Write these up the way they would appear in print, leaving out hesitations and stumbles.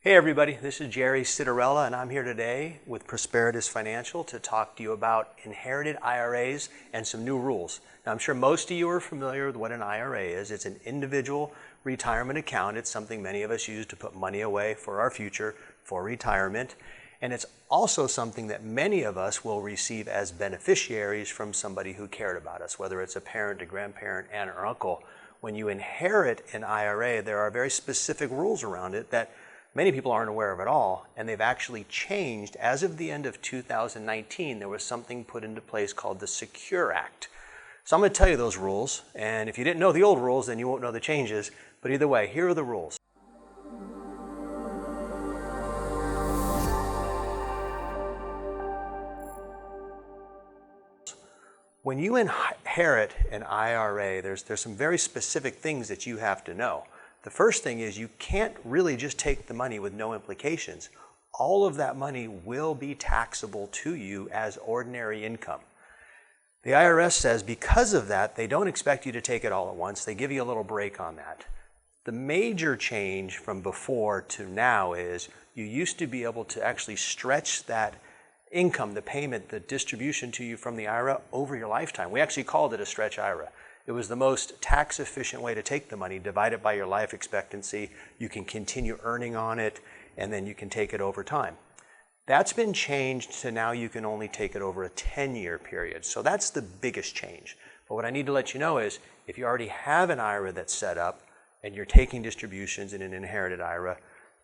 Hey everybody, this is Jerry Citarella and I'm here today with Prosperitas Financial to talk to you about inherited IRAs and some new rules. Now I'm sure most of you are familiar with what an IRA is. It's an individual retirement account. It's something many of us use to put money away for our future, for retirement. And it's also something that many of us will receive as beneficiaries from somebody who cared about us, whether it's a parent, a grandparent, aunt, or uncle. When you inherit an IRA, there are very specific rules around it that many people aren't aware of at all, and they've actually changed. As of the end of 2019, there was something put into place called the Secure Act. So I'm going to tell you those rules, and if you didn't know the old rules, then you won't know the changes. But either way, here are the rules. When you inherit an IRA, there's some very specific things that you have to know. The first thing is you can't really just take the money with no implications. All of that money will be taxable to you as ordinary income. The IRS says because of that, they don't expect you to take it all at once. They give you a little break on that. The major change from before to now is you used to be able to actually stretch that income, the payment, the distribution to you from the IRA over your lifetime. We actually called it a stretch IRA. It was the most tax efficient way to take the money, divide it by your life expectancy. You can continue earning on it, and then you can take it over time. That's been changed to now you can only take it over a 10-year period. So that's the biggest change. But what I need to let you know is if you already have an IRA that's set up and you're taking distributions in an inherited IRA,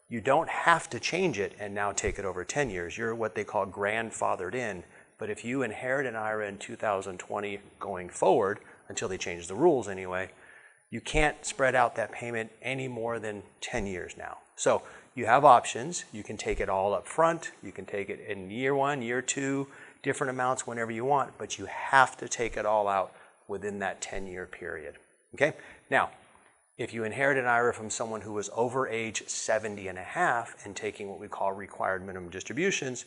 you don't have to change it and now take it over 10 years. You're what they call grandfathered in. But if you inherit an IRA in 2020 going forward, until they change the rules anyway, you can't spread out that payment any more than 10 years now. So you have options. You can take it all up front. You can take it in year one, year two, different amounts whenever you want, but you have to take it all out within that 10-year period. Okay? Now, if you inherit an IRA from someone who was over age 70 and a half and taking what we call required minimum distributions,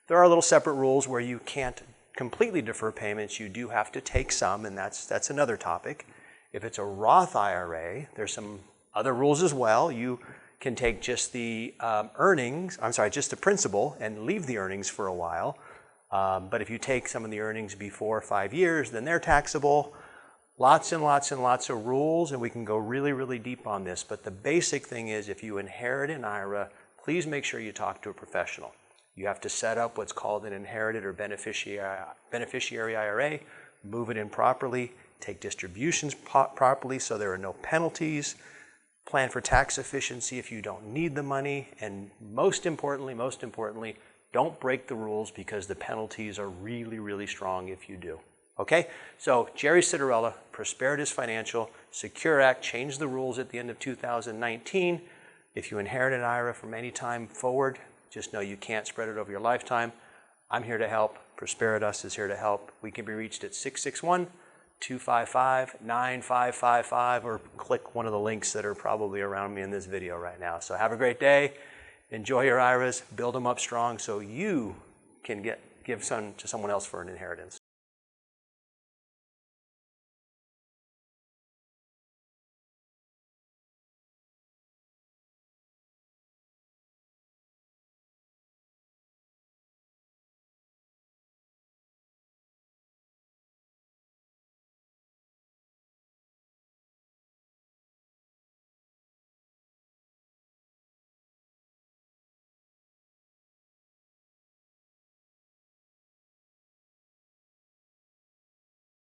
there are little separate rules where you can't completely defer payments. You do have to take some, and that's another topic. If it's a Roth IRA, there's some other rules as well. You can take just the just the principal and leave the earnings for a while. But if you take some of the earnings before 5 years, then they're taxable. Lots and lots and lots of rules, and we can go really, really deep on this. But the basic thing is if you inherit an IRA, please make sure you talk to a professional. You have to set up what's called an inherited or beneficiary IRA, move it in properly, take distributions properly so there are no penalties, plan for tax efficiency if you don't need the money, and most importantly, don't break the rules because the penalties are really, really strong if you do. Okay? So Jerry Citarella, Prosperitas Financial, Secure Act changed the rules at the end of 2019. If you inherit an IRA from any time forward, just know you can't spread it over your lifetime. I'm here to help. Prosperitas is here to help. We can be reached at 661-255-9555 or click one of the links that are probably around me in this video right now. So have a great day. Enjoy your IRAs. Build them up strong so you can give some to someone else for an inheritance.